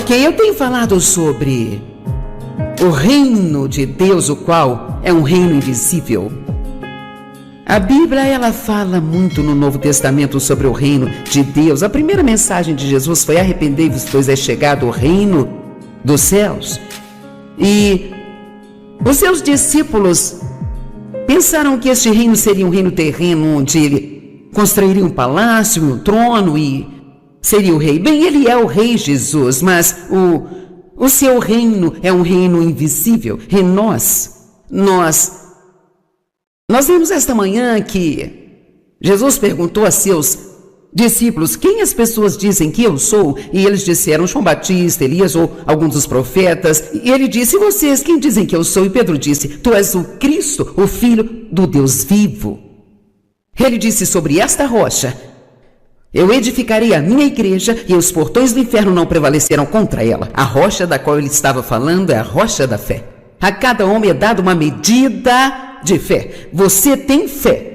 Porque eu tenho falado sobre o reino de Deus, o qual é um reino invisível. A Bíblia, ela fala muito no Novo Testamento sobre o reino de Deus. A primeira mensagem de Jesus foi: arrependei-vos, pois é chegado o reino dos céus. E os seus discípulos pensaram que este reino seria um reino terreno, onde ele construiria um palácio, um trono e seria o rei. Bem, ele é o rei Jesus, mas o seu reino é um reino invisível. E nós vimos esta manhã que Jesus perguntou a seus discípulos: quem as pessoas dizem que eu sou? E eles disseram: João Batista, Elias ou alguns dos profetas. E ele disse: e vocês, quem dizem que eu sou? E Pedro disse: tu és o Cristo, o Filho do Deus vivo. Ele disse: sobre esta rocha eu edificarei a minha igreja, e os portões do inferno não prevalecerão contra ela. A rocha da qual ele estava falando é a rocha da fé. A cada homem é dada uma medida de fé. Você tem fé.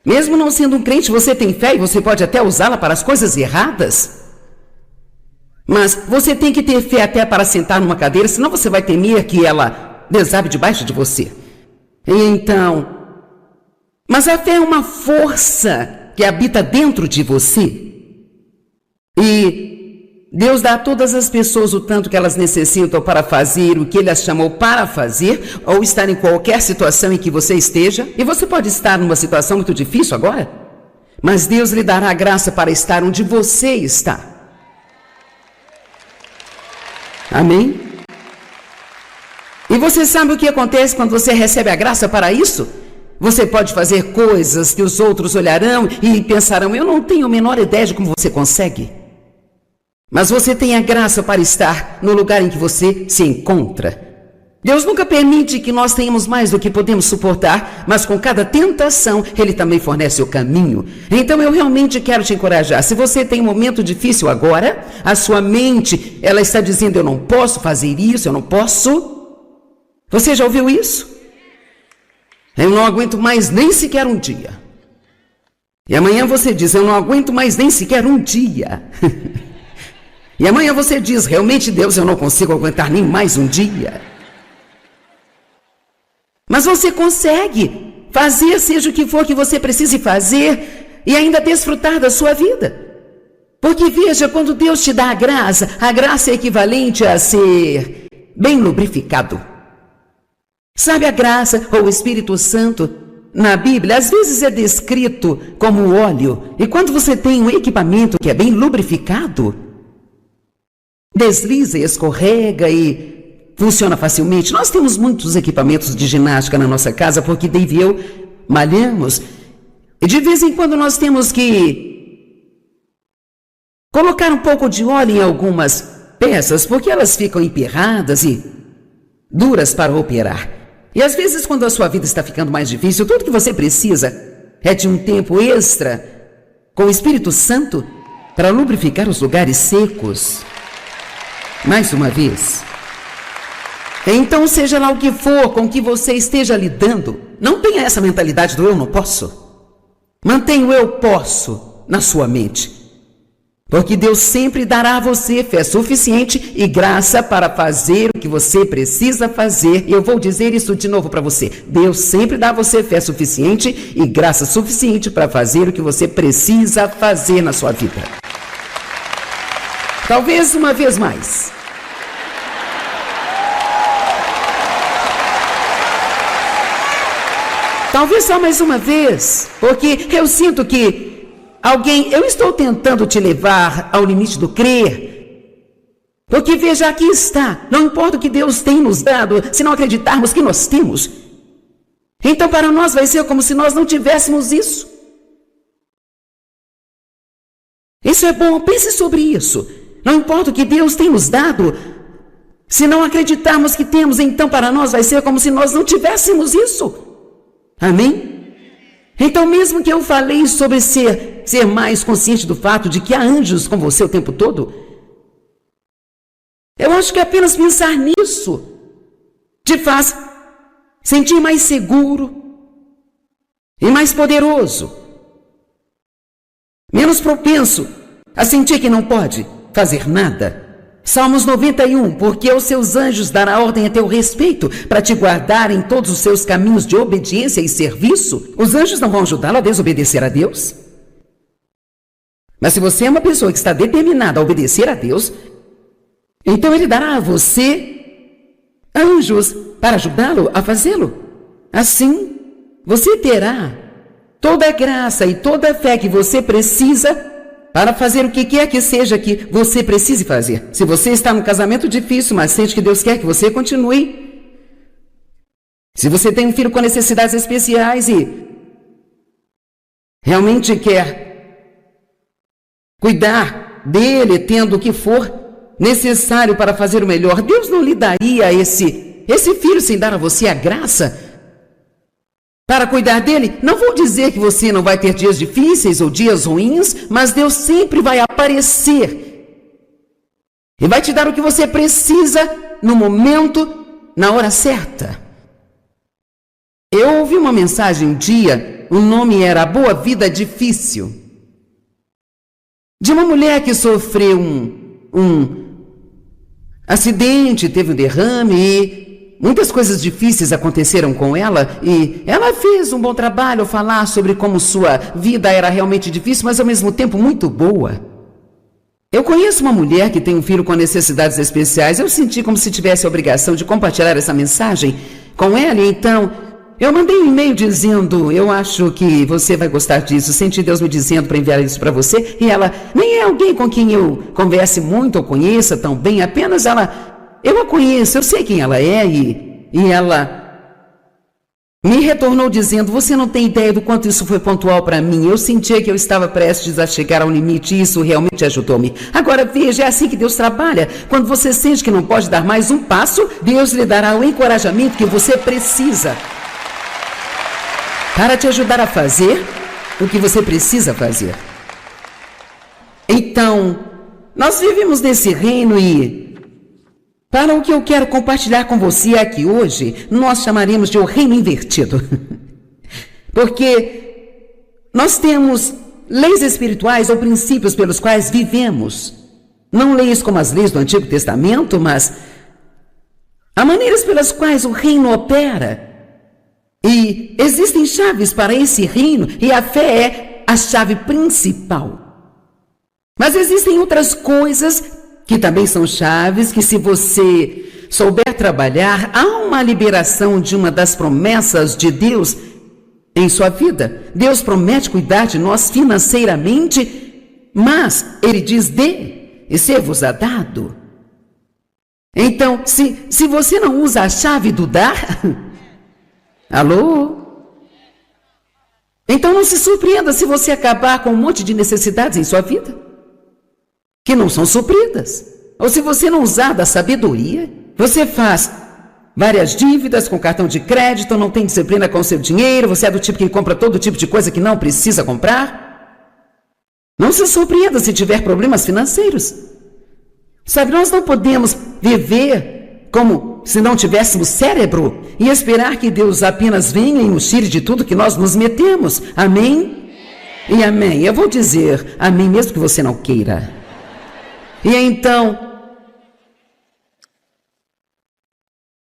Mesmo não sendo um crente, você tem fé, e você pode até usá-la para as coisas erradas. Mas você tem que ter fé até para sentar numa cadeira, senão você vai temer que ela desabe debaixo de você. Mas a fé é uma força que habita dentro de você. E Deus dá a todas as pessoas o tanto que elas necessitam para fazer o que Ele as chamou para fazer, ou estar em qualquer situação em que você esteja. E você pode estar numa situação muito difícil agora, mas Deus lhe dará a graça para estar onde você está. Amém? E você sabe o que acontece quando você recebe a graça para isso? Você pode fazer coisas que os outros olharão e pensarão: eu não tenho a menor ideia de como você consegue. Mas você tem a graça para estar no lugar em que você se encontra. Deus nunca permite que nós tenhamos mais do que podemos suportar, mas com cada tentação, Ele também fornece o caminho. Então eu realmente quero te encorajar. Se você tem um momento difícil agora, a sua mente, ela está dizendo: eu não posso fazer isso, eu não posso. Você já ouviu isso? Eu não aguento mais nem sequer um dia. E amanhã você diz: eu não aguento mais nem sequer um dia. E amanhã você diz: realmente, Deus, eu não consigo aguentar nem mais um dia. Mas você consegue fazer seja o que for que você precise fazer e ainda desfrutar da sua vida. Porque veja, quando Deus te dá a graça é equivalente a ser bem lubrificado. Sabe, a graça ou o Espírito Santo na Bíblia às vezes é descrito como óleo. E quando você tem um equipamento que é bem lubrificado, desliza e escorrega e funciona facilmente. Nós temos muitos equipamentos de ginástica na nossa casa, porque Dave e eu malhamos. E de vez em quando nós temos que colocar um pouco de óleo em algumas peças, porque elas ficam emperradas e duras para operar. E às vezes, quando a sua vida está ficando mais difícil, tudo que você precisa é de um tempo extra com o Espírito Santo para lubrificar os lugares secos. Mais uma vez. Então, seja lá o que for com que você esteja lidando, não tenha essa mentalidade do eu não posso. Mantenha o eu posso na sua mente. Porque Deus sempre dará a você fé suficiente e graça para fazer o que você precisa fazer. E eu vou dizer isso de novo para você. Deus sempre dá a você fé suficiente e graça suficiente para fazer o que você precisa fazer na sua vida. Talvez uma vez mais. Talvez só mais uma vez. Porque eu sinto que eu estou tentando te levar ao limite do crer. Porque veja, aqui está. Não importa o que Deus tem nos dado, se não acreditarmos que nós temos. Então para nós vai ser como se nós não tivéssemos isso. Isso é bom, pense sobre isso. Não importa o que Deus tem nos dado, se não acreditarmos que temos, então para nós vai ser como se nós não tivéssemos isso. Amém? Então, mesmo que eu falei sobre ser mais consciente do fato de que há anjos com você o tempo todo, eu acho que apenas pensar nisso te faz sentir mais seguro e mais poderoso, menos propenso A sentir que não pode fazer nada. Salmos 91, porque aos seus anjos dará ordem a teu respeito, para te guardar em todos os seus caminhos de obediência e serviço. Os anjos não vão ajudá-lo a desobedecer a Deus? Mas se você é uma pessoa que está determinada a obedecer a Deus, então Ele dará a você anjos para ajudá-lo a fazê-lo. Assim, você terá toda a graça e toda a fé que você precisa para fazer o que quer que seja que você precise fazer. Se você está num casamento difícil, mas sente que Deus quer que você continue. Se você tem um filho com necessidades especiais e realmente quer cuidar dele, tendo o que for necessário para fazer o melhor, Deus não lhe daria esse filho sem dar a você a graça para cuidar dele? Não vou dizer que você não vai ter dias difíceis ou dias ruins, mas Deus sempre vai aparecer e vai te dar o que você precisa no momento, na hora certa. Eu ouvi uma mensagem um dia, o nome era Boa Vida Difícil, de uma mulher que sofreu um acidente, teve um derrame e muitas coisas difíceis aconteceram com ela, e ela fez um bom trabalho ao falar sobre como sua vida era realmente difícil, mas ao mesmo tempo muito boa. Eu conheço uma mulher que tem um filho com necessidades especiais. Eu senti como se tivesse a obrigação de compartilhar essa mensagem com ela, e então eu mandei um e-mail dizendo: eu acho que você vai gostar disso. Senti Deus me dizendo para enviar isso para você. E ela nem é alguém com quem eu converse muito ou conheça tão bem, apenas eu a conheço, eu sei quem ela é, e ela me retornou dizendo: você não tem ideia do quanto isso foi pontual para mim. Eu sentia que eu estava prestes a chegar ao limite e isso realmente ajudou-me. Agora veja, é assim que Deus trabalha. Quando você sente que não pode dar mais um passo, Deus lhe dará o encorajamento que você precisa para te ajudar a fazer o que você precisa fazer. Então, nós vivemos nesse reino e para o que eu quero compartilhar com você aqui hoje, nós chamaremos de o reino invertido. Porque nós temos leis espirituais ou princípios pelos quais vivemos. Não leis como as leis do Antigo Testamento, mas há maneiras pelas quais o reino opera. E existem chaves para esse reino, e a fé é a chave principal. Mas existem outras coisas que também são chaves, que se você souber trabalhar, há uma liberação de uma das promessas de Deus em sua vida. Deus promete cuidar de nós financeiramente, mas Ele diz: dê, e ser-vos-á dado. Então, se você não usa a chave do dar, alô? Então não se surpreenda se você acabar com um monte de necessidades em sua vida que não são supridas. Ou se você não usar da sabedoria, você faz várias dívidas com cartão de crédito, não tem disciplina com o seu dinheiro, você é do tipo que compra todo tipo de coisa que não precisa comprar. Não se surpreenda se tiver problemas financeiros. Sabe, nós não podemos viver como se não tivéssemos cérebro e esperar que Deus apenas venha e nos tire de tudo que nós nos metemos. Amém? E amém. Eu vou dizer amém mesmo que você não queira. E então,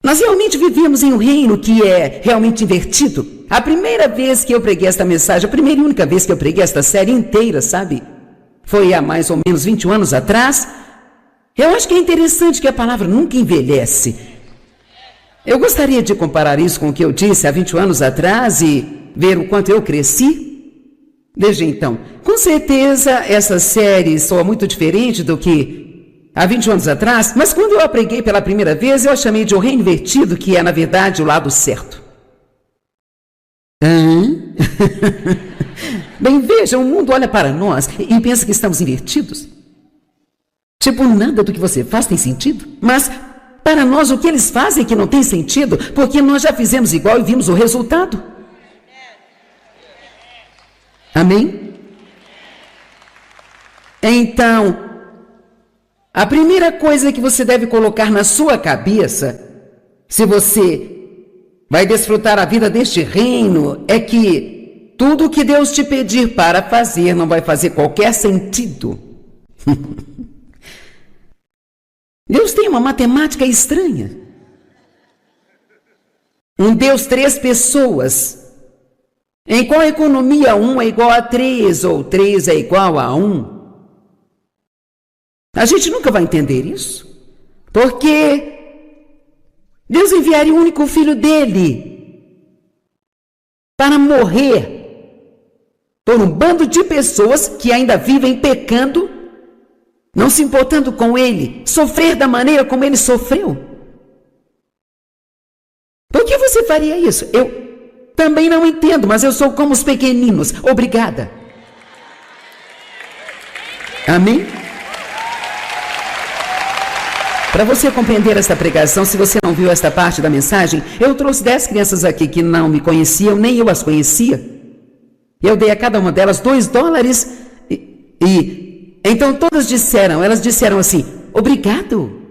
nós realmente vivemos em um reino que é realmente invertido. A primeira vez que eu preguei esta mensagem, a primeira e única vez que eu preguei esta série inteira, sabe? Foi há mais ou menos 21 anos atrás. Eu acho que é interessante que a palavra nunca envelhece. Eu gostaria de comparar isso com o que eu disse há 21 anos atrás e ver o quanto eu cresci. Desde então, com certeza essa série soa muito diferente do que há 20 anos atrás, mas quando eu a preguei pela primeira vez, eu a chamei de o reino invertido, que é, na verdade, o lado certo. Bem, veja, o mundo olha para nós e pensa que estamos invertidos. Tipo, nada do que você faz tem sentido. Mas, para nós, o que eles fazem que não tem sentido, porque nós já fizemos igual e vimos o resultado. Amém? Então, a primeira coisa que você deve colocar na sua cabeça, se você vai desfrutar a vida deste reino, é que tudo que Deus te pedir para fazer não vai fazer qualquer sentido Deus tem uma matemática estranha. Um Deus, 3 pessoas. Em qual economia 1 é igual a 3 ou 3 é igual a 1? A gente nunca vai entender isso. Porque Deus enviaria o único filho dele para morrer por um bando de pessoas que ainda vivem pecando, não se importando com ele, sofrer da maneira como ele sofreu. Por que você faria isso? Eu também não entendo, mas eu sou como os pequeninos. Obrigada. Amém? Para você compreender esta pregação, se você não viu esta parte da mensagem, eu trouxe 10 crianças aqui que não me conheciam, nem eu as conhecia. Eu dei a cada uma delas $2 e então todas elas disseram assim, obrigado,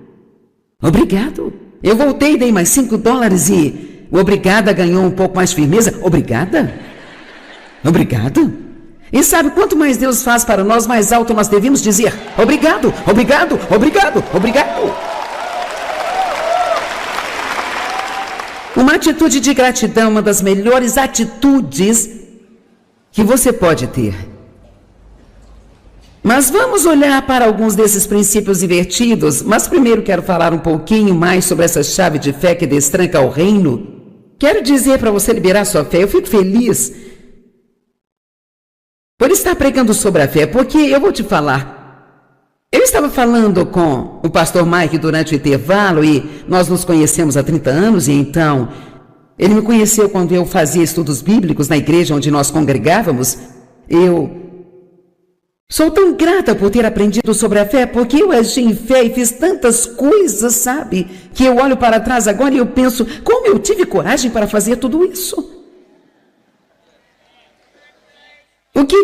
obrigado. Eu voltei e dei mais $5 e o obrigada ganhou um pouco mais firmeza. Obrigada? Obrigado? E sabe, quanto mais Deus faz para nós, mais alto nós devemos dizer, obrigado, obrigado, obrigado, obrigado. Uma atitude de gratidão é uma das melhores atitudes que você pode ter. Mas vamos olhar para alguns desses princípios invertidos, mas primeiro quero falar um pouquinho mais sobre essa chave de fé que destranca o reino. Quero dizer para você liberar sua fé, eu fico feliz por estar pregando sobre a fé, porque eu vou te falar, eu estava falando com o pastor Mike durante o intervalo e nós nos conhecemos há 30 anos e então ele me conheceu quando eu fazia estudos bíblicos na igreja onde nós congregávamos. Eu sou tão grata por ter aprendido sobre a fé, porque eu agi em fé e fiz tantas coisas, sabe, que eu olho para trás agora e eu penso, como eu tive coragem para fazer tudo isso?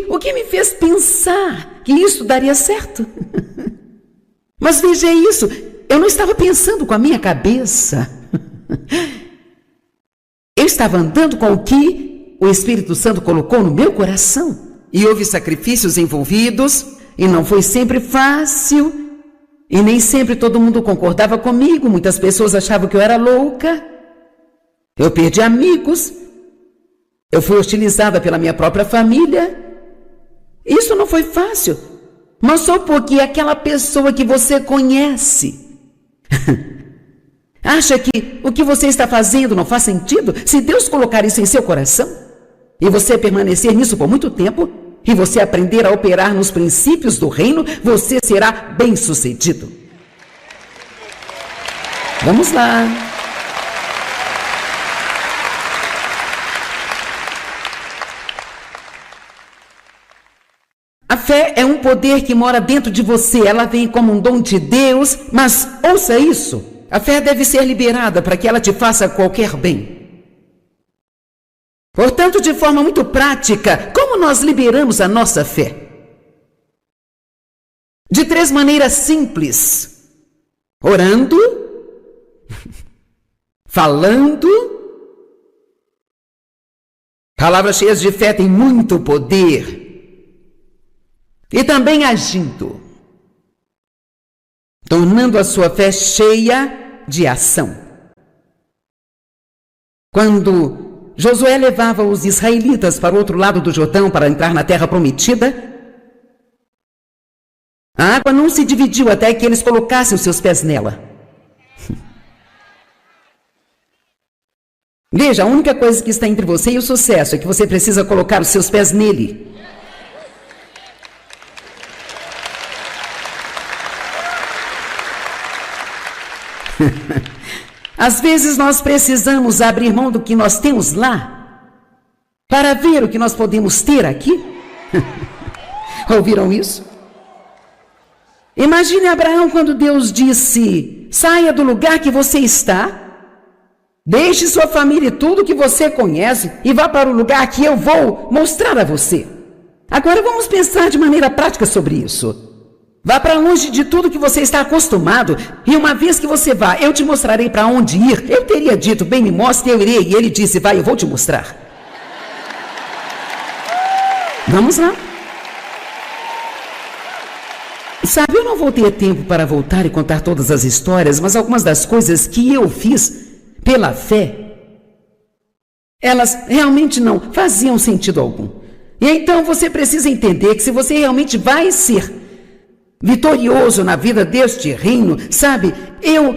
O que me fez pensar que isso daria certo? Mas veja isso, eu não estava pensando com a minha cabeça. Eu estava andando com o que o Espírito Santo colocou no meu coração. E houve sacrifícios envolvidos, e não foi sempre fácil, e nem sempre todo mundo concordava comigo, muitas pessoas achavam que eu era louca. Eu perdi amigos, eu fui hostilizada pela minha própria família. Isso não foi fácil, mas só porque aquela pessoa que você conhece acha que o que você está fazendo não faz sentido. Se Deus colocar isso em seu coração e você permanecer nisso por muito tempo e você aprender a operar nos princípios do reino, você será bem-sucedido. Vamos lá. A fé é um poder que mora dentro de você, ela vem como um dom de Deus, mas ouça isso, a fé deve ser liberada para que ela te faça qualquer bem. Portanto, de forma muito prática, como nós liberamos a nossa fé? De 3 maneiras simples: orando, falando. Palavras cheias de fé têm muito poder. E também agindo, tornando a sua fé cheia de ação. Quando Josué levava os israelitas para o outro lado do Jordão para entrar na terra prometida, a água não se dividiu até que eles colocassem os seus pés nela. Veja, a única coisa que está entre você e o sucesso é que você precisa colocar os seus pés nele. Às vezes nós precisamos abrir mão do que nós temos lá para ver o que nós podemos ter aqui. Ouviram isso? Imagine Abraão quando Deus disse: saia do lugar que você está, deixe sua família e tudo que você conhece e vá para o lugar que eu vou mostrar a você. Agora vamos pensar de maneira prática sobre isso. Vá para longe de tudo que você está acostumado, e uma vez que você vá, eu te mostrarei para onde ir. Eu teria dito, bem, me mostre, eu irei. E ele disse, vai, eu vou te mostrar. Vamos lá. Sabe, eu não vou ter tempo para voltar e contar todas as histórias, mas algumas das coisas que eu fiz pela fé, elas realmente não faziam sentido algum. E então você precisa entender que se você realmente vai ser vitorioso na vida deste reino, sabe, eu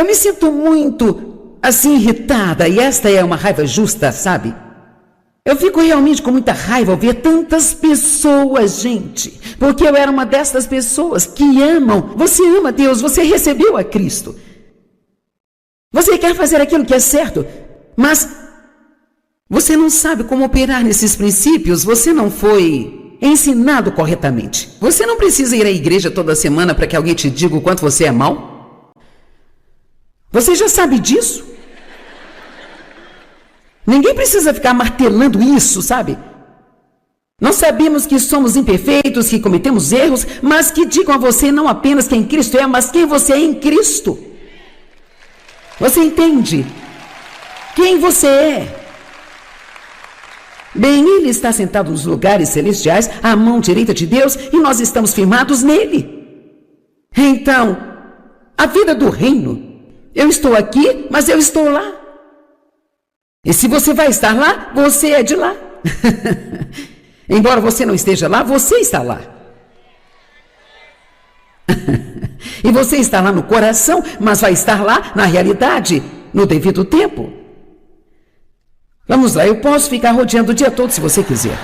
me sinto muito assim irritada, e esta é uma raiva justa, sabe? Eu fico realmente com muita raiva ao ver tantas pessoas, gente, porque eu era uma dessas pessoas que amam. Você ama Deus, você recebeu a Cristo. Você quer fazer aquilo que é certo, mas você não sabe como operar nesses princípios, você não foi ensinado corretamente. Você não precisa ir à igreja toda semana para que alguém te diga o quanto você é mau. Você já sabe disso. Ninguém precisa ficar martelando isso, sabe? Nós sabemos que somos imperfeitos, que cometemos erros, mas que digam a você não apenas quem Cristo é, mas quem você é em Cristo. Você entende? Quem você é? Bem, Ele está sentado nos lugares celestiais, à mão direita de Deus, e nós estamos firmados nele. Então, a vida do reino, eu estou aqui, mas eu estou lá. E se você vai estar lá, você é de lá. Embora você não esteja lá, você está lá. E você está lá no coração, mas vai estar lá na realidade, no devido tempo. Vamos lá, eu posso ficar rodeando o dia todo se você quiser.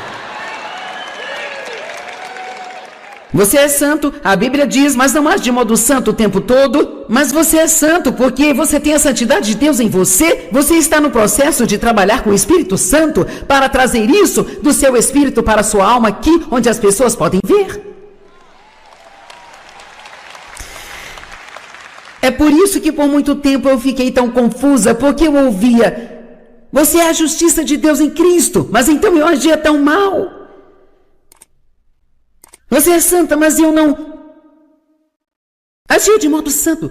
Você é santo, a Bíblia diz, mas não age de modo santo o tempo todo. Mas você é santo porque você tem a santidade de Deus em você. Você está no processo de trabalhar com o Espírito Santo para trazer isso do seu espírito para a sua alma aqui, onde as pessoas podem ver. É por isso que por muito tempo eu fiquei tão confusa, porque eu ouvia: você é a justiça de Deus em Cristo, mas então eu agia tão mal. Você é santa, mas eu não agia de modo santo.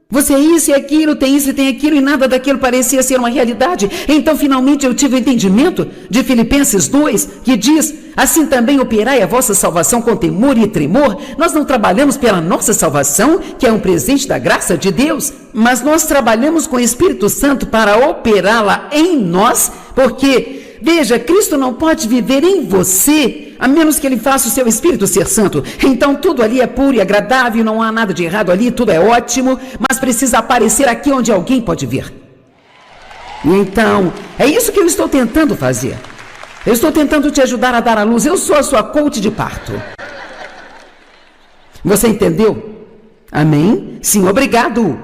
Você é isso e aquilo, tem isso e tem aquilo, e nada daquilo parecia ser uma realidade. Então, finalmente, eu tive o entendimento de Filipenses 2, que diz: assim também operai a vossa salvação com temor e tremor. Nós não trabalhamos pela nossa salvação, que é um presente da graça de Deus, mas nós trabalhamos com o Espírito Santo para operá-la em nós, porque, veja, Cristo não pode viver em você a menos que Ele faça o seu Espírito ser santo. Então tudo ali é puro e agradável, não há nada de errado ali, tudo é ótimo, mas precisa aparecer aqui onde alguém pode ver. E então, é isso que eu estou tentando fazer. Eu estou tentando te ajudar a dar à luz. Eu sou a sua coach de parto. Você entendeu? Amém? Sim, obrigado.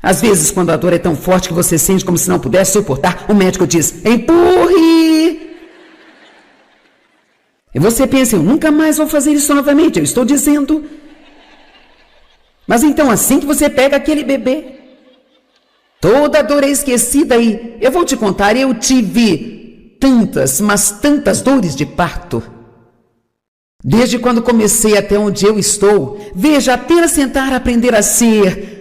Às vezes, quando a dor é tão forte que você sente como se não pudesse suportar, o médico diz: empurre! E você pensa: eu nunca mais vou fazer isso novamente, eu estou dizendo. Mas então, assim que você pega aquele bebê, toda a dor é esquecida e eu vou te contar, eu tive tantas, mas tantas dores de parto. Desde quando comecei até onde eu estou, veja, apenas tentar aprender a ser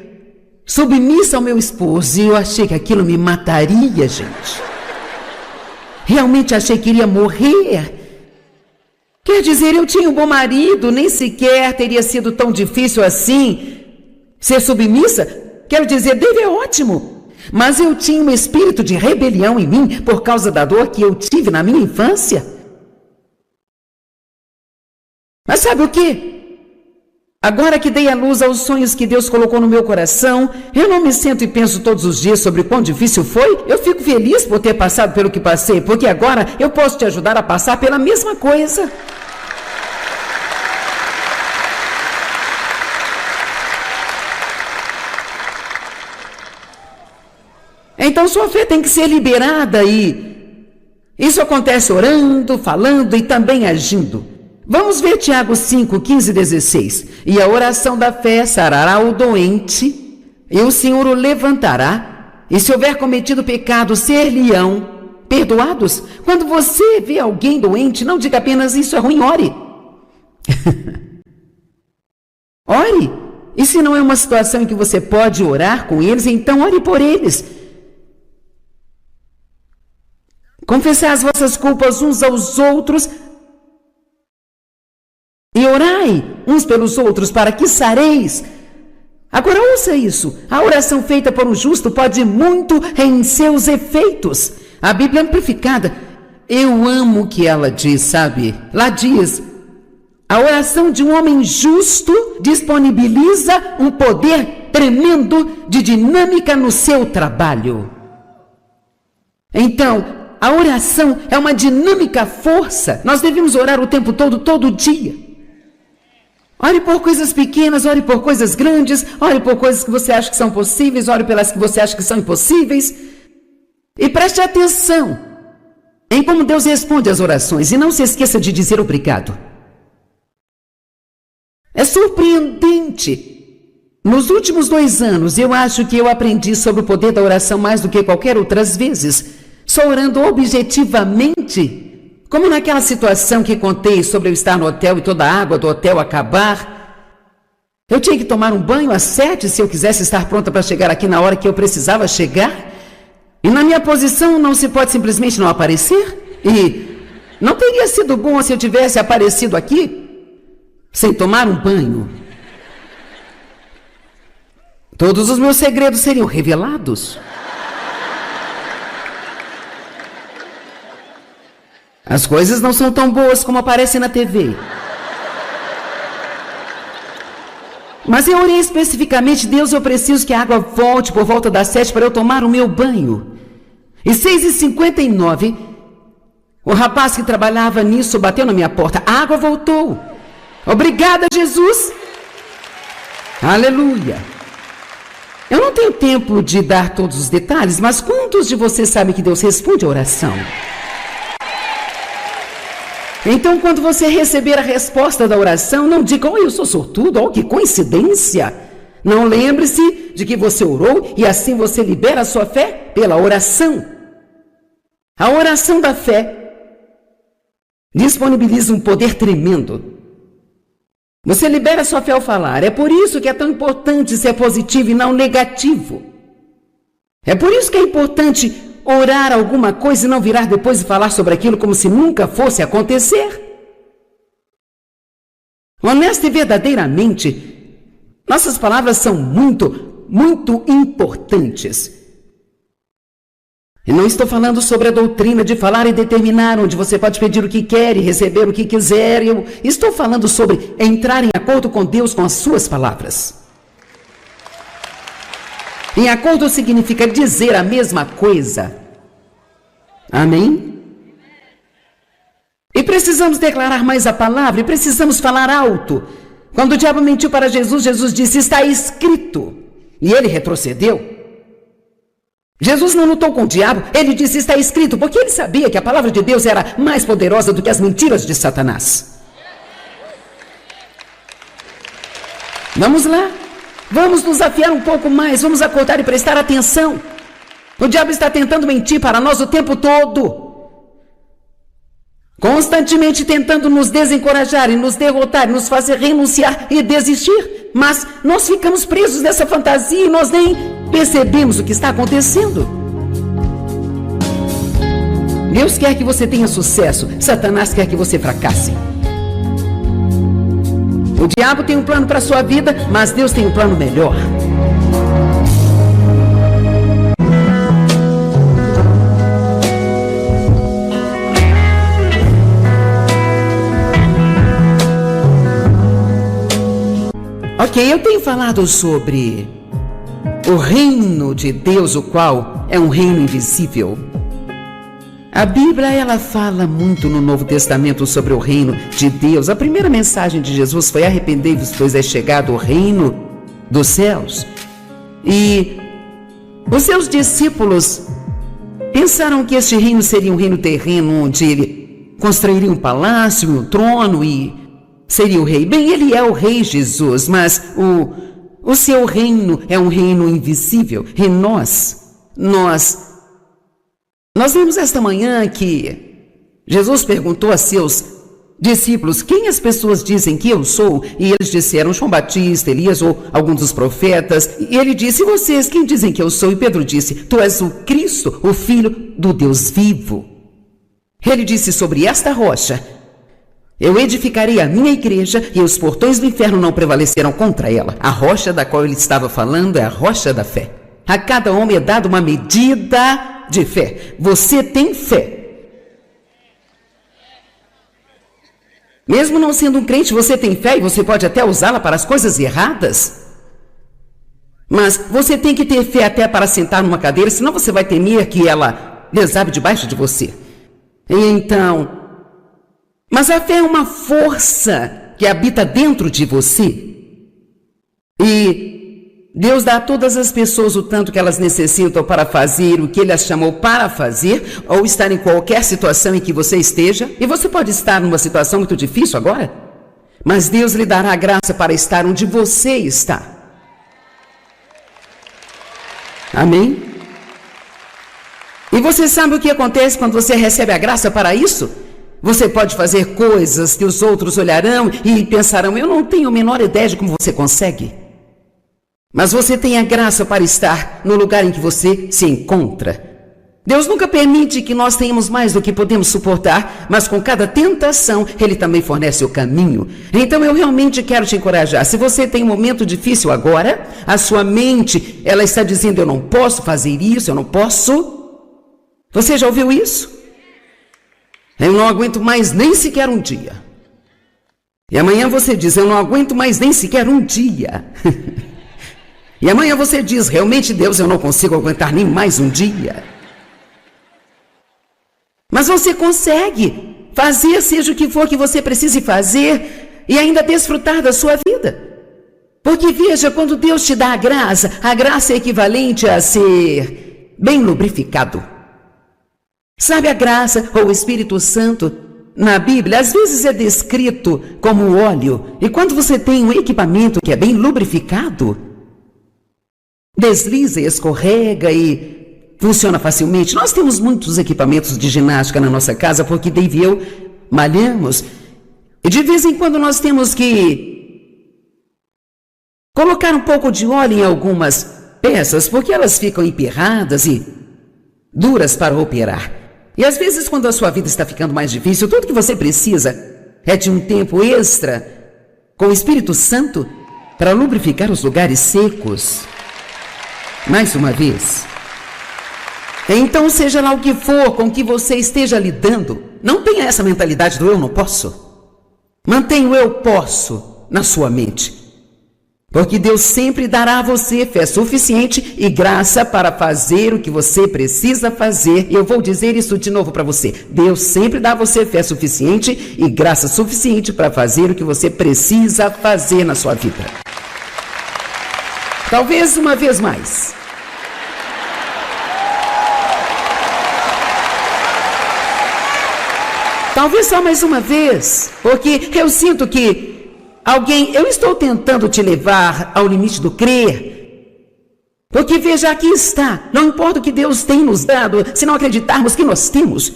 submissa ao meu esposo, e eu achei que aquilo me mataria, gente. Realmente achei que iria morrer. Quer dizer, eu tinha um bom marido, nem sequer teria sido tão difícil assim ser submissa. Quero dizer, Dave é ótimo, mas eu tinha um espírito de rebelião em mim por causa da dor que eu tive na minha infância. Mas sabe o quê? Agora que dei a luz aos sonhos que Deus colocou no meu coração, eu não me sento e penso todos os dias sobre quão difícil foi. Eu fico feliz por ter passado pelo que passei, porque agora eu posso te ajudar a passar pela mesma coisa. Então sua fé tem que ser liberada e isso acontece orando, falando e também agindo. Vamos ver Tiago 5, 15 e 16. E a oração da fé sarará o doente, e o Senhor o levantará, e se houver cometido pecado, ser-lhe-ão perdoados. Quando você vê alguém doente, não diga apenas: isso é ruim, ore. Ore. E se não é uma situação em que você pode orar com eles, então ore por eles. Confessai as vossas culpas uns aos outros e orai uns pelos outros para que sareis. Agora ouça isso. A oração feita por um justo pode muito em seus efeitos. A Bíblia Amplificada, eu amo o que ela diz, sabe? Lá diz: a oração de um homem justo disponibiliza um poder tremendo de dinâmica no seu trabalho. Então, a oração é uma dinâmica força. Nós devemos orar o tempo todo, todo dia. Ore por coisas pequenas, ore por coisas grandes, ore por coisas que você acha que são possíveis, ore pelas que você acha que são impossíveis. E preste atenção em como Deus responde às orações e não se esqueça de dizer obrigado. É surpreendente. Nos últimos 2 anos, eu acho que eu aprendi sobre o poder da oração mais do que qualquer outras vezes, só orando objetivamente. Como naquela situação que contei sobre eu estar no hotel e toda a água do hotel acabar. Eu tinha que tomar um banho às 7 se eu quisesse estar pronta para chegar aqui na hora que eu precisava chegar. E na minha posição não se pode simplesmente não aparecer. E não teria sido bom se eu tivesse aparecido aqui sem tomar um banho. Todos os meus segredos seriam revelados. As coisas não são tão boas como aparecem na TV. Mas eu orei especificamente: Deus, eu preciso que a água volte por volta das 7 para eu tomar o meu banho. E 6h59, o rapaz que trabalhava nisso bateu na minha porta. A água voltou. Obrigada, Jesus. Aleluia. Eu não tenho tempo de dar todos os detalhes, mas quantos de vocês sabem que Deus responde a oração? Então, quando você receber a resposta da oração, não diga: oh, eu sou sortudo, oh, que coincidência. Não, lembre-se de que você orou e assim você libera a sua fé pela oração. A oração da fé disponibiliza um poder tremendo. Você libera a sua fé ao falar. É por isso que é tão importante ser positivo e não negativo. É por isso que é importante orar alguma coisa e não virar depois e falar sobre aquilo como se nunca fosse acontecer. Honesta e verdadeiramente, nossas palavras são muito, muito importantes. E não estou falando sobre a doutrina de falar e determinar, onde você pode pedir o que quer e receber o que quiser. Eu estou falando sobre entrar em acordo com Deus com as suas palavras. Em acordo significa dizer a mesma coisa. Amém? E precisamos declarar mais a palavra, e precisamos falar alto. Quando o diabo mentiu para Jesus, Jesus disse: está escrito. E ele retrocedeu. Jesus não lutou com o diabo, ele disse: está escrito, porque ele sabia que a palavra de Deus era mais poderosa do que as mentiras de Satanás. Vamos lá. Vamos nos afiar um pouco mais, vamos acordar e prestar atenção. O diabo está tentando mentir para nós o tempo todo. Constantemente tentando nos desencorajar e nos derrotar, nos fazer renunciar e desistir. Mas nós ficamos presos nessa fantasia e nós nem percebemos o que está acontecendo. Deus quer que você tenha sucesso, Satanás quer que você fracasse. O diabo tem um plano para a sua vida, mas Deus tem um plano melhor. Ok, eu tenho falado sobre o reino de Deus, o qual é um reino invisível. A Bíblia, ela fala muito no Novo Testamento sobre o reino de Deus. A primeira mensagem de Jesus foi: arrependei-vos, pois é chegado o reino dos céus. E os seus discípulos pensaram que este reino seria um reino terreno, onde ele construiria um palácio, um trono e seria o rei. Bem, ele é o rei Jesus, mas o seu reino é um reino invisível. E nós vimos esta manhã que Jesus perguntou a seus discípulos: quem as pessoas dizem que eu sou? E eles disseram: João Batista, Elias ou alguns dos profetas. E ele disse: e vocês, quem dizem que eu sou? E Pedro disse: tu és o Cristo, o Filho do Deus vivo. Ele disse: sobre esta rocha eu edificarei a minha igreja e os portões do inferno não prevalecerão contra ela. A rocha da qual ele estava falando é a rocha da fé. A cada homem é dada uma medida de fé. Você tem fé. Mesmo não sendo um crente, você tem fé e você pode até usá-la para as coisas erradas. Mas você tem que ter fé até para sentar numa cadeira, senão você vai temer que ela desabe debaixo de você. E então, mas a fé é uma força que habita dentro de você. E Deus dá a todas as pessoas o tanto que elas necessitam para fazer o que Ele as chamou para fazer, ou estar em qualquer situação em que você esteja. E você pode estar numa situação muito difícil agora, mas Deus lhe dará a graça para estar onde você está. Amém? E você sabe o que acontece quando você recebe a graça para isso? Você pode fazer coisas que os outros olharão e pensarão: eu não tenho a menor ideia de como você consegue. Mas você tem a graça para estar no lugar em que você se encontra. Deus nunca permite que nós tenhamos mais do que podemos suportar, mas com cada tentação, Ele também fornece o caminho. Então eu realmente quero te encorajar. Se você tem um momento difícil agora, a sua mente, ela está dizendo: eu não posso fazer isso, eu não posso. Você já ouviu isso? Eu não aguento mais nem sequer um dia. E amanhã você diz: eu não aguento mais nem sequer um dia. E amanhã você diz: realmente, Deus, eu não consigo aguentar nem mais um dia. Mas você consegue fazer seja o que for que você precise fazer e ainda desfrutar da sua vida. Porque veja, quando Deus te dá a graça é equivalente a ser bem lubrificado. Sabe, a graça ou o Espírito Santo na Bíblia às vezes é descrito como óleo. E quando você tem um equipamento que é bem lubrificado, desliza e escorrega e funciona facilmente. Nós temos muitos equipamentos de ginástica na nossa casa, porque Dave e eu malhamos. E de vez em quando nós temos que colocar um pouco de óleo em algumas peças, porque elas ficam emperradas e duras para operar. E às vezes, quando a sua vida está ficando mais difícil, tudo que você precisa é de um tempo extra com o Espírito Santo para lubrificar os lugares secos. Mais uma vez. Então, seja lá o que for com que você esteja lidando, não tenha essa mentalidade do eu não posso. Mantenha o eu posso na sua mente. Porque Deus sempre dará a você fé suficiente e graça para fazer o que você precisa fazer. E eu vou dizer isso de novo para você. Deus sempre dá a você fé suficiente e graça suficiente para fazer o que você precisa fazer na sua vida. Talvez uma vez mais. Talvez só mais uma vez, porque eu sinto que eu estou tentando te levar ao limite do crer. Porque veja, aqui está, não importa o que Deus tem nos dado, se não acreditarmos que nós temos.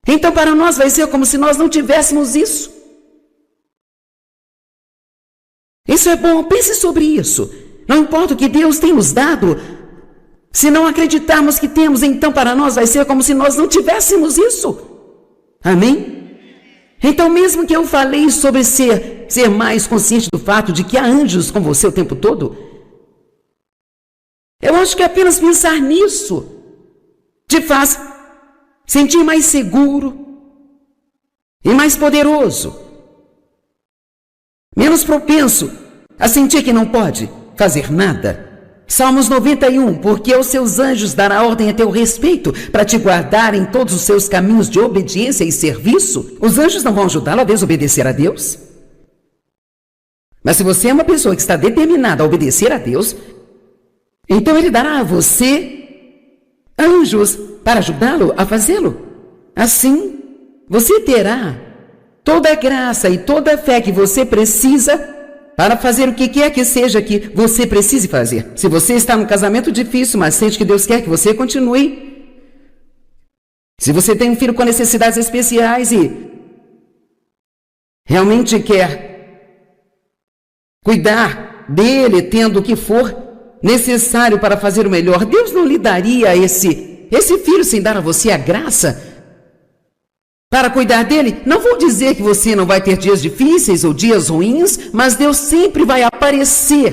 Então para nós vai ser como se nós não tivéssemos isso. Isso é bom, pense sobre isso. Não importa o que Deus tem nos dado, se não acreditarmos que temos, então para nós vai ser como se nós não tivéssemos isso. Amém? Então, mesmo que eu falei sobre ser mais consciente do fato de que há anjos com você o tempo todo, eu acho que apenas pensar nisso te faz sentir mais seguro e mais poderoso, menos propenso a sentir que não pode fazer nada. Salmos 91, porque aos seus anjos dará ordem a teu respeito, para te guardar em todos os seus caminhos de obediência e serviço. Os anjos não vão ajudá-lo a desobedecer a Deus? Mas se você é uma pessoa que está determinada a obedecer a Deus, então Ele dará a você anjos para ajudá-lo a fazê-lo. Assim, você terá toda a graça e toda a fé que você precisa para fazer o que quer que seja que você precise fazer. Se você está num casamento difícil, mas sente que Deus quer que você continue. Se você tem um filho com necessidades especiais e realmente quer cuidar dele, tendo o que for necessário para fazer o melhor, Deus não lhe daria esse filho sem dar a você a graça para cuidar dele. Não vou dizer que você não vai ter dias difíceis ou dias ruins, mas Deus sempre vai aparecer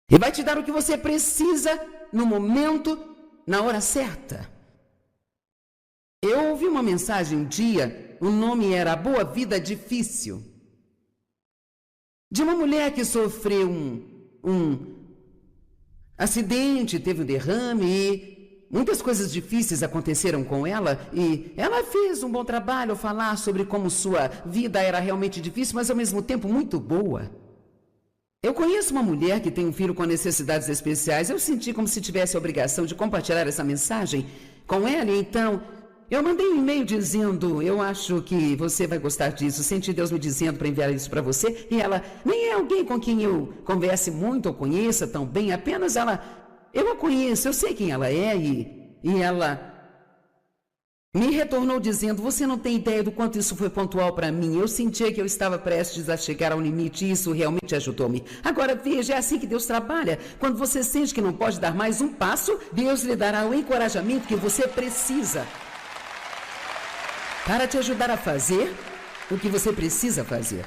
e vai te dar o que você precisa no momento, na hora certa. Eu ouvi uma mensagem um dia, o nome era Boa Vida Difícil, de uma mulher que sofreu um acidente, teve um derrame e muitas coisas difíceis aconteceram com ela e ela fez um bom trabalho ao falar sobre como sua vida era realmente difícil, mas ao mesmo tempo muito boa. Eu conheço uma mulher que tem um filho com necessidades especiais. Eu senti como se tivesse a obrigação de compartilhar essa mensagem com ela, e então eu mandei um e-mail dizendo, eu acho que você vai gostar disso, senti Deus me dizendo para enviar isso para você, e ela nem é alguém com quem eu converse muito ou conheça tão bem, apenas eu a conheço, eu sei quem ela é, e ela me retornou dizendo, você não tem ideia do quanto isso foi pontual para mim, eu sentia que eu estava prestes a chegar ao limite e isso realmente ajudou-me. Agora veja, é assim que Deus trabalha, quando você sente que não pode dar mais um passo, Deus lhe dará o encorajamento que você precisa para te ajudar a fazer o que você precisa fazer.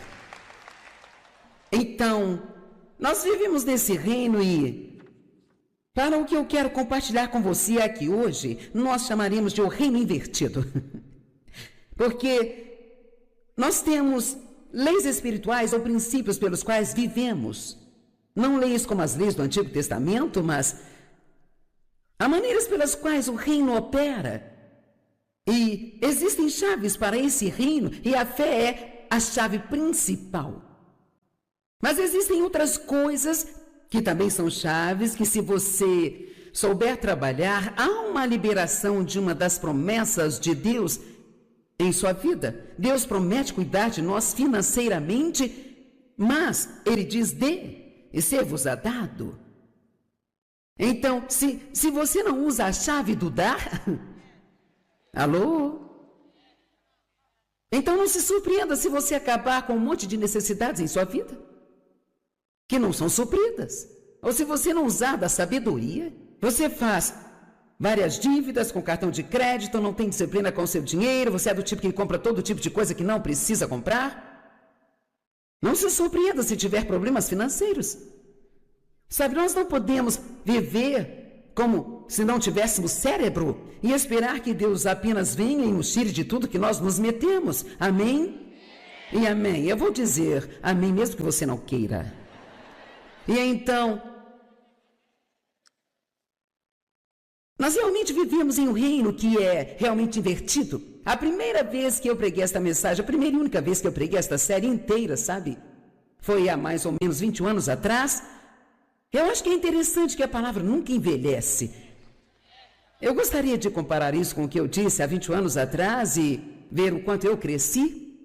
Então, nós vivemos nesse reino e, para o que eu quero compartilhar com você aqui hoje, nós chamaremos de o reino invertido. Porque nós temos leis espirituais ou princípios pelos quais vivemos. Não leis como as leis do Antigo Testamento, mas há maneiras pelas quais o reino opera. E existem chaves para esse reino, e a fé é a chave principal. Mas existem outras coisas que também são chaves, que se você souber trabalhar, há uma liberação de uma das promessas de Deus em sua vida. Deus promete cuidar de nós financeiramente, mas Ele diz, dê, e ser-vos-á dado. Então, se você não usa a chave do dar... Alô? Então não se surpreenda se você acabar com um monte de necessidades em sua vida que não são supridas. Ou se você não usar da sabedoria, você faz várias dívidas com cartão de crédito, não tem disciplina com o seu dinheiro, você é do tipo que compra todo tipo de coisa que não precisa comprar. Não se surpreenda se tiver problemas financeiros. Sabe, nós não podemos viver como se não tivéssemos cérebro e esperar que Deus apenas venha e nos tire de tudo que nós nos metemos. Amém? E amém. Eu vou dizer amém mesmo que você não queira. E então, nós realmente vivemos em um reino que é realmente invertido. A primeira vez que eu preguei esta mensagem, a primeira e única vez que eu preguei esta série inteira, sabe? Foi há mais ou menos 21 anos atrás. Eu acho que é interessante que a palavra nunca envelhece. Eu gostaria de comparar isso com o que eu disse há 21 anos atrás e ver o quanto eu cresci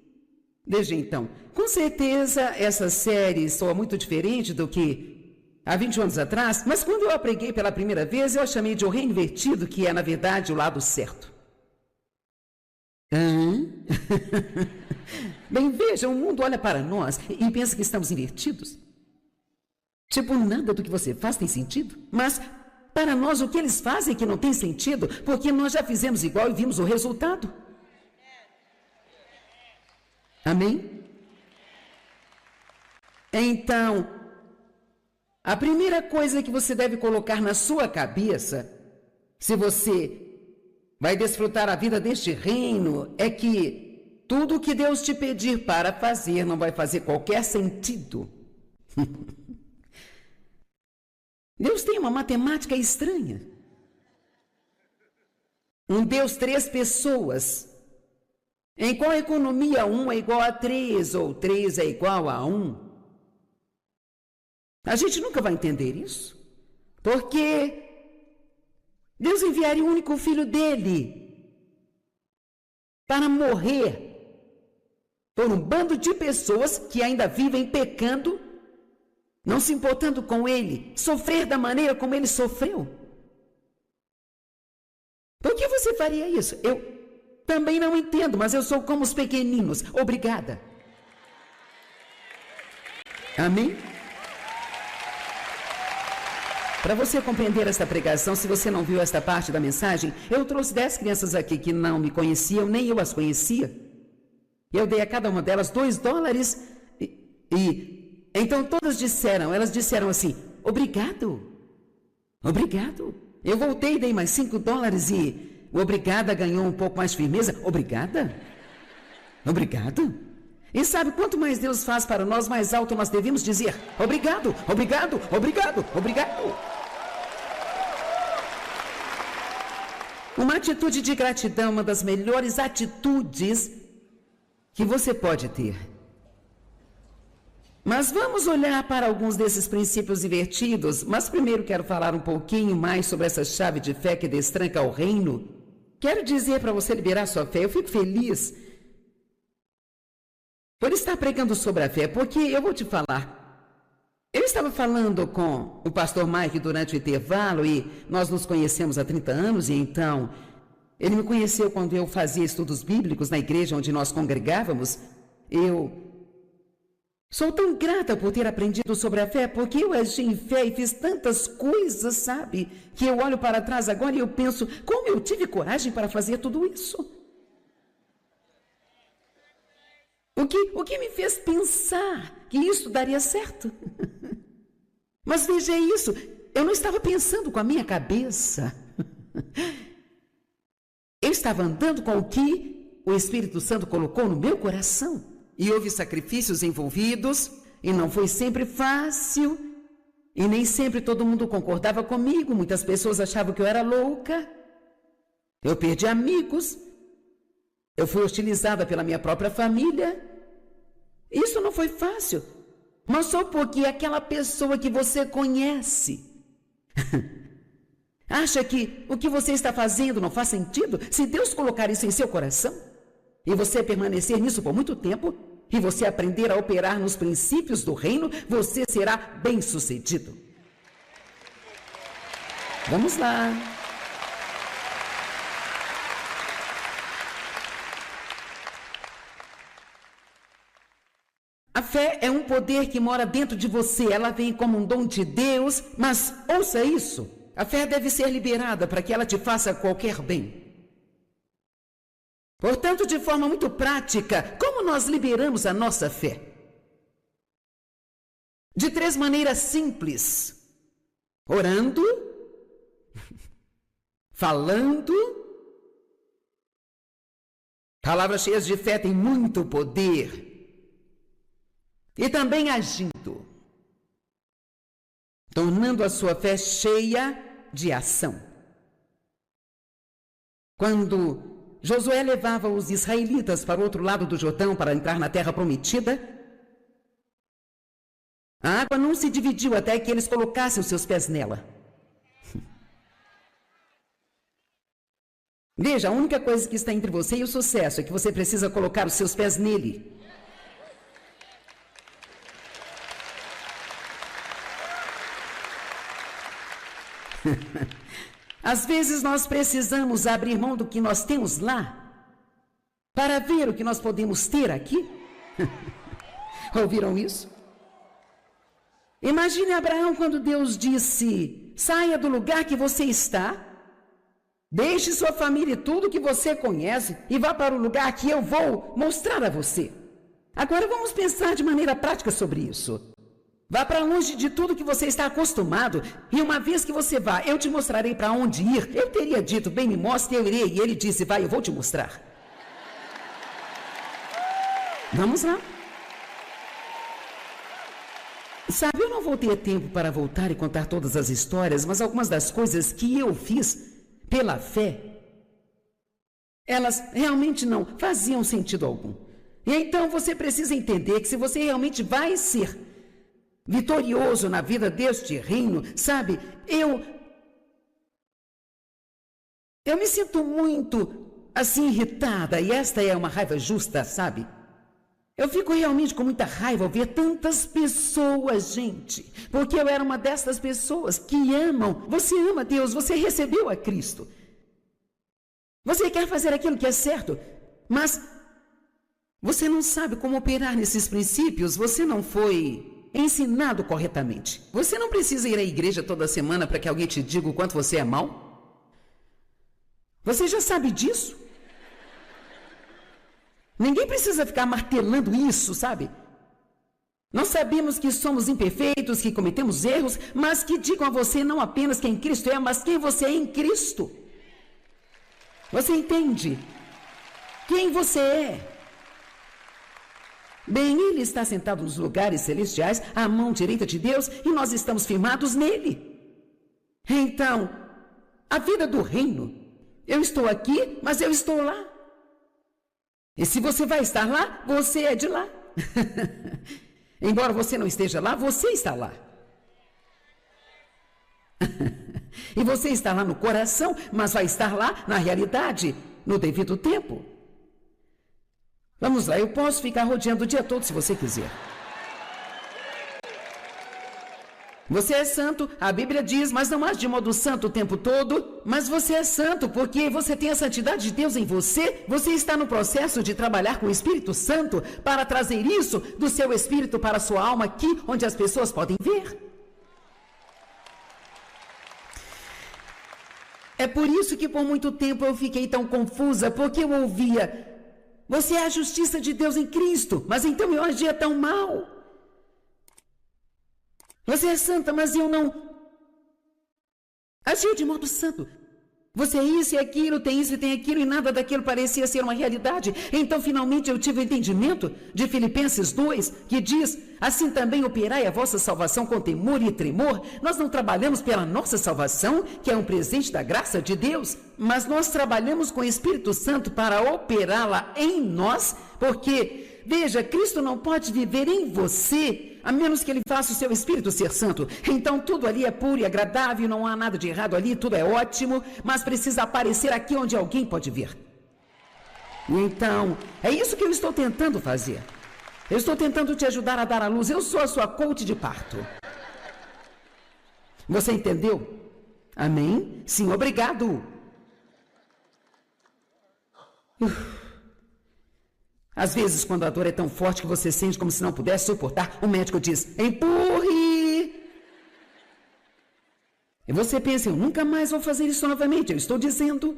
desde então. Com certeza, essa série soa muito diferente do que há 21 anos atrás, mas quando eu a preguei pela primeira vez, eu a chamei de o reino invertido, que é, na verdade, o lado certo. Bem, veja, o mundo olha para nós e pensa que estamos invertidos. Tipo, nada do que você faz tem sentido. Mas, para nós, o que eles fazem que não tem sentido, porque nós já fizemos igual e vimos o resultado. Amém? Então, a primeira coisa que você deve colocar na sua cabeça, se você vai desfrutar a vida deste reino, é que tudo o que Deus te pedir para fazer não vai fazer qualquer sentido. Deus tem uma matemática estranha. Um Deus, 3 pessoas. Em qual economia 1 é igual a 3 ou 3 é igual a 1? A gente nunca vai entender isso. Porque Deus enviaria o único filho dele para morrer por um bando de pessoas que ainda vivem pecando, não se importando com ele, sofrer da maneira como ele sofreu. Por que você faria isso? Eu também não entendo, mas eu sou como os pequeninos. Obrigada. Amém? Para você compreender esta pregação, se você não viu esta parte da mensagem, eu trouxe 10 crianças aqui que não me conheciam, nem eu as conhecia. Eu dei a cada uma delas $2 e então todas elas disseram assim, obrigado, obrigado. Eu voltei e dei mais $5 e o obrigada ganhou um pouco mais firmeza. Obrigada? Obrigado? E sabe quanto mais Deus faz para nós, mais alto nós devemos dizer, obrigado, obrigado, obrigado, obrigado. Uma atitude de gratidão é uma das melhores atitudes que você pode ter. Mas vamos olhar para alguns desses princípios invertidos, mas primeiro quero falar um pouquinho mais sobre essa chave de fé que destranca o reino. Quero dizer para você liberar sua fé, eu fico feliz por estar pregando sobre a fé, porque eu vou te falar. Eu estava falando com o pastor Mike durante o intervalo e nós nos conhecemos há 30 anos e então ele me conheceu quando eu fazia estudos bíblicos na igreja onde nós congregávamos. Eu sou tão grata por ter aprendido sobre a fé, porque eu agi em fé e fiz tantas coisas, sabe? Que eu olho para trás agora e eu penso, como eu tive coragem para fazer tudo isso? O que me fez pensar que isso daria certo? Mas veja isso, eu não estava pensando com a minha cabeça. Eu estava andando com o que o Espírito Santo colocou no meu coração. E houve sacrifícios envolvidos, e não foi sempre fácil, e nem sempre todo mundo concordava comigo, muitas pessoas achavam que eu era louca, eu perdi amigos, eu fui hostilizada pela minha própria família. Isso não foi fácil, mas só porque aquela pessoa que você conhece acha que o que você está fazendo não faz sentido. Se Deus colocar isso em seu coração, e você permanecer nisso por muito tempo, e você aprender a operar nos princípios do reino, você será bem-sucedido. Vamos lá. A fé é um poder que mora dentro de você, ela vem como um dom de Deus, mas ouça isso, a fé deve ser liberada para que ela te faça qualquer bem. Portanto, de forma muito prática, como nós liberamos a nossa fé? De 3 maneiras simples: orando, falando. Palavras cheias de fé têm muito poder. E também agindo, tornando a sua fé cheia de ação. Quando Josué levava os israelitas para o outro lado do Jordão para entrar na terra prometida, a água não se dividiu até que eles colocassem os seus pés nela. Veja, a única coisa que está entre você e o sucesso é que você precisa colocar os seus pés nele. Às vezes nós precisamos abrir mão do que nós temos lá para ver o que nós podemos ter aqui. Ouviram isso? Imagine Abraão quando Deus disse: saia do lugar que você está, deixe sua família e tudo que você conhece e vá para o lugar que eu vou mostrar a você. Agora vamos pensar de maneira prática sobre isso. Vá para longe de tudo que você está acostumado, e uma vez que você vá, eu te mostrarei para onde ir. Eu teria dito, bem, me mostre, eu irei. E ele disse, vai, eu vou te mostrar. Vamos lá. Sabe, eu não vou ter tempo para voltar e contar todas as histórias, mas algumas das coisas que eu fiz pela fé, elas realmente não faziam sentido algum. E então você precisa entender que se você realmente vai ser vitorioso na vida deste reino, sabe, eu me sinto muito assim irritada, e esta é uma raiva justa, sabe? Eu fico realmente com muita raiva ao ver tantas pessoas, gente, porque eu era uma dessas pessoas que amam. Você ama Deus, você recebeu a Cristo, você quer fazer aquilo que é certo, mas você não sabe como operar nesses princípios, você não foi ensinado corretamente. Você não precisa ir à igreja toda semana para que alguém te diga o quanto você é mau. Você já sabe disso. Ninguém precisa ficar martelando isso, sabe? Nós sabemos que somos imperfeitos, que cometemos erros, mas que digam a você não apenas quem Cristo é, mas quem você é em Cristo. Você entende? Quem você é? Bem, Ele está sentado nos lugares celestiais, à mão direita de Deus, e nós estamos firmados nele. Então, a vida do reino, eu estou aqui, mas eu estou lá. E se você vai estar lá, você é de lá. Embora você não esteja lá, você está lá. E você está lá no coração, mas vai estar lá na realidade, no devido tempo. Vamos lá, eu posso ficar rodeando o dia todo se você quiser. Você é santo, a Bíblia diz, mas não age de modo santo o tempo todo. Mas você é santo porque você tem a santidade de Deus em você. Você está no processo de trabalhar com o Espírito Santo para trazer isso do seu espírito para a sua alma aqui, onde as pessoas podem ver. É por isso que por muito tempo eu fiquei tão confusa, porque eu ouvia: você é a justiça de Deus em Cristo, mas então eu agia tão mal. Você é santa, mas eu não agia de modo santo. Você é isso e aquilo, tem isso e tem aquilo, e nada daquilo parecia ser uma realidade. Então finalmente eu tive o entendimento de Filipenses 2, que diz: assim também operai a vossa salvação com temor e tremor. Nós não trabalhamos pela nossa salvação, que é um presente da graça de Deus, mas nós trabalhamos com o Espírito Santo para operá-la em nós, porque, veja, Cristo não pode viver em você a menos que Ele faça o seu Espírito ser santo. Então tudo ali é puro e agradável, não há nada de errado ali, tudo é ótimo, mas precisa aparecer aqui onde alguém pode ver. Então, é isso que eu estou tentando fazer. Eu estou tentando te ajudar a dar à luz. Eu sou a sua coach de parto. Você entendeu? Amém? Sim, obrigado. Às vezes, quando a dor é tão forte que você sente como se não pudesse suportar, o médico diz: empurre! E você pensa: eu nunca mais vou fazer isso novamente, eu estou dizendo.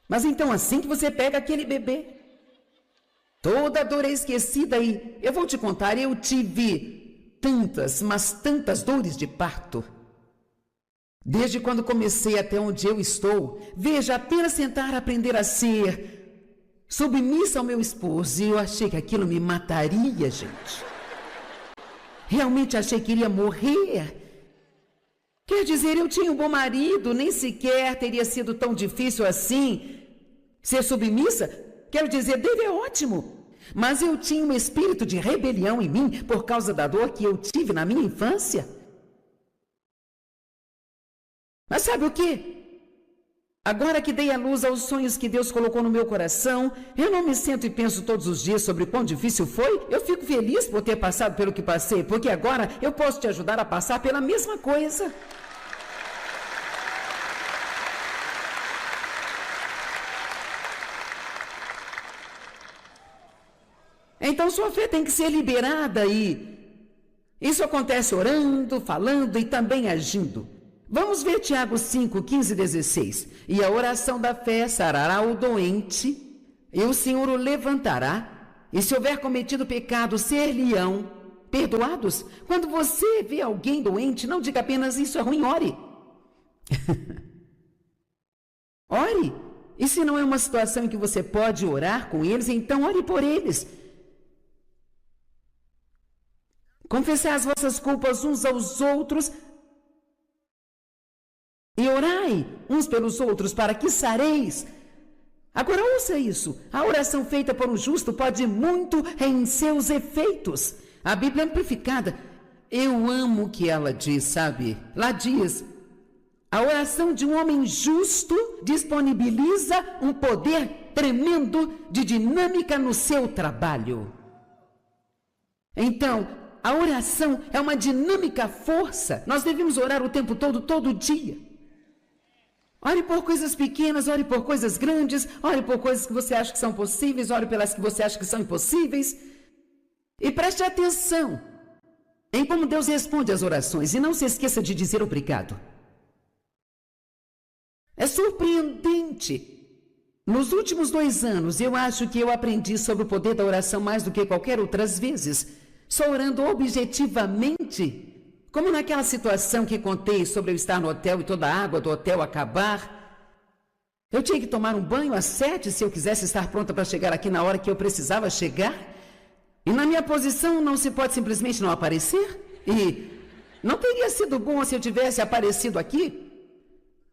Mas então, assim que você pega aquele bebê, toda a dor é esquecida e eu vou te contar, eu tive tantas, mas tantas dores de parto. Desde quando comecei até onde eu estou, veja, apenas tentar aprender a ser submissa ao meu esposo, e eu achei que aquilo me mataria, gente. Realmente achei que iria morrer. Quer dizer, eu tinha um bom marido, nem sequer teria sido tão difícil assim ser submissa. Quero dizer, Dave é ótimo, mas eu tinha um espírito de rebelião em mim por causa da dor que eu tive na minha infância. Mas sabe o quê? Agora que dei a luz aos sonhos que Deus colocou no meu coração, eu não me sento e penso todos os dias sobre o quão difícil foi. Eu fico feliz por ter passado pelo que passei, porque agora eu posso te ajudar a passar pela mesma coisa. Então sua fé tem que ser liberada e isso acontece orando, falando e também agindo. Vamos ver Tiago 5, 15 e 16. E a oração da fé sarará o doente, e o Senhor o levantará, e se houver cometido pecado, ser-lhe-ão perdoados. Quando você vê alguém doente, não diga apenas isso é ruim, ore. Ore. E se não é uma situação em que você pode orar com eles, então ore por eles. Confessai as vossas culpas uns aos outros, e orai uns pelos outros para que sareis. Agora ouça isso. A oração feita por um justo pode muito em seus efeitos. A Bíblia Amplificada, eu amo o que ela diz, sabe? Lá diz: a oração de um homem justo disponibiliza um poder tremendo de dinâmica no seu trabalho. Então, a oração é uma dinâmica força. Nós devemos orar o tempo todo, todo dia. Ore por coisas pequenas, ore por coisas grandes, ore por coisas que você acha que são possíveis, ore pelas que você acha que são impossíveis. E preste atenção em como Deus responde às orações e não se esqueça de dizer obrigado. É surpreendente. Nos últimos 2 anos, eu acho que eu aprendi sobre o poder da oração mais do que qualquer outras vezes, só orando objetivamente, como naquela situação que contei sobre eu estar no hotel e toda a água do hotel acabar. Eu tinha que tomar um banho às 7 se eu quisesse estar pronta para chegar aqui na hora que eu precisava chegar. E na minha posição não se pode simplesmente não aparecer. E não teria sido bom se eu tivesse aparecido aqui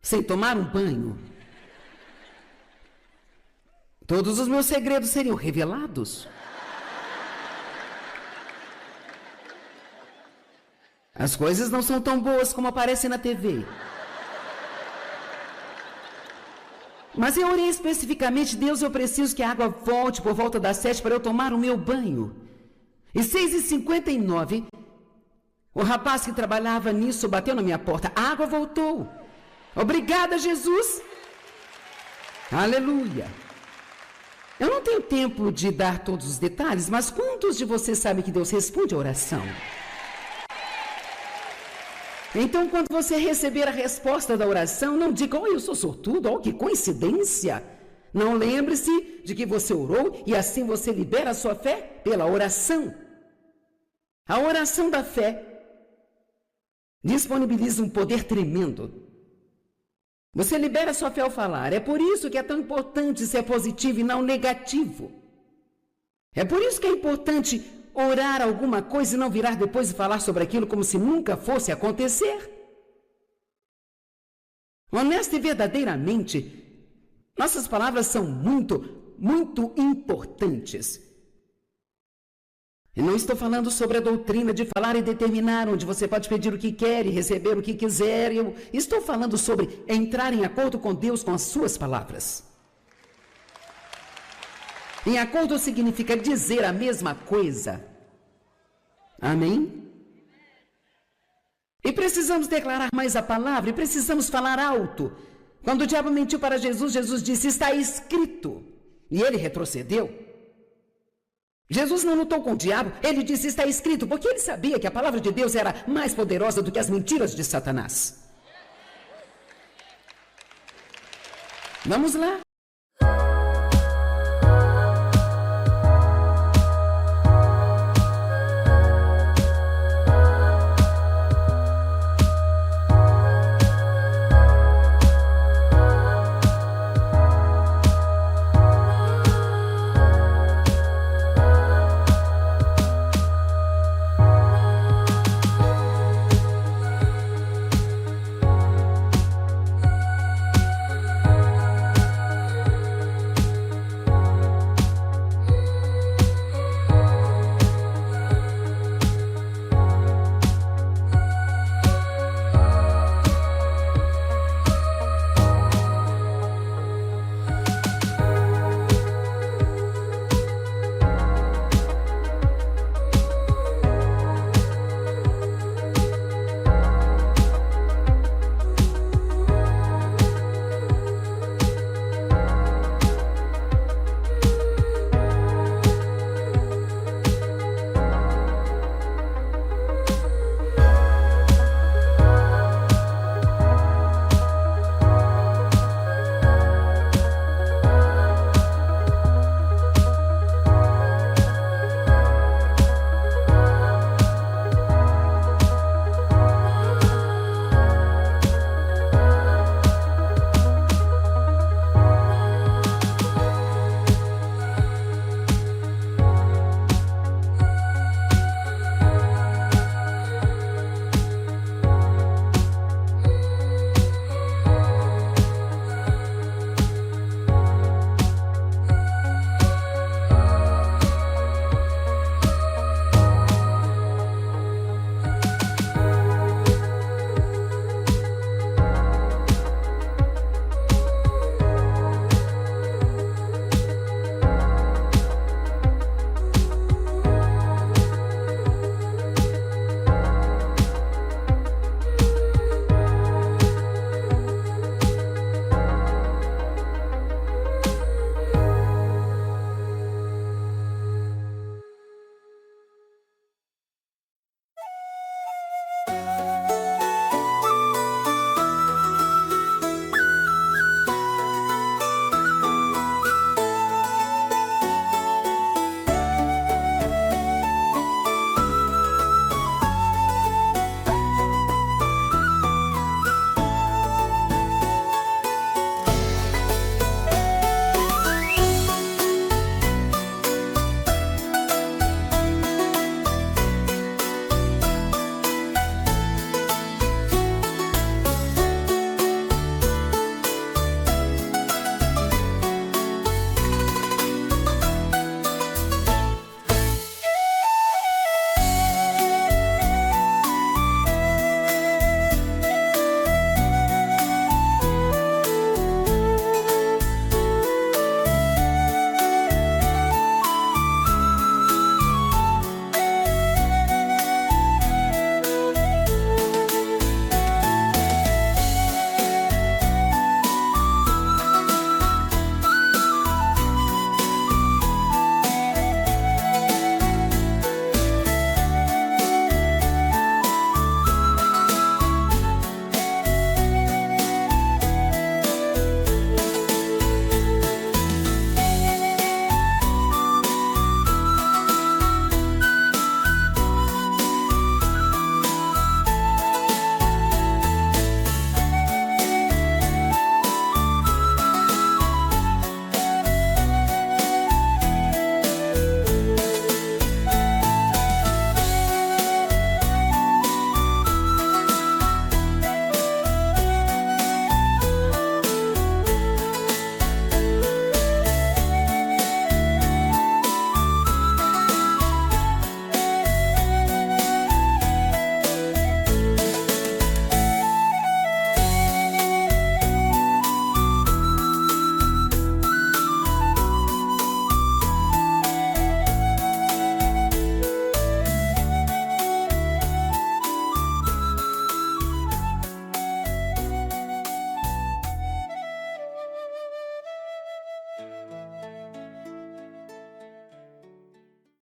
sem tomar um banho. Todos os meus segredos seriam revelados. As coisas não são tão boas como aparecem na TV. Mas eu orei especificamente: Deus, eu preciso que a água volte por volta das 7 para eu tomar o meu banho. E 6h59, o rapaz que trabalhava nisso bateu na minha porta. A água voltou. Obrigada, Jesus. Aleluia. Eu não tenho tempo de dar todos os detalhes, mas quantos de vocês sabem que Deus responde a oração? Então, quando você receber a resposta da oração, não diga: oh, eu sou sortudo, oh, que coincidência. Não, lembre-se de que você orou e assim você libera a sua fé pela oração. A oração da fé disponibiliza um poder tremendo. Você libera a sua fé ao falar. É por isso que é tão importante ser positivo e não negativo. É por isso que é importante orar alguma coisa e não virar depois e falar sobre aquilo como se nunca fosse acontecer. Honesta e verdadeiramente, nossas palavras são muito importantes. E não estou falando sobre a doutrina de falar e determinar, onde você pode pedir o que quer e receber o que quiser. Eu estou falando sobre entrar em acordo com Deus com as suas palavras. Em acordo significa dizer a mesma coisa. Amém? E precisamos declarar mais a palavra, e precisamos falar alto. Quando o diabo mentiu para Jesus, Jesus disse: está escrito. E ele retrocedeu. Jesus não lutou com o diabo, ele disse: está escrito, porque ele sabia que a palavra de Deus era mais poderosa do que as mentiras de Satanás. Vamos lá.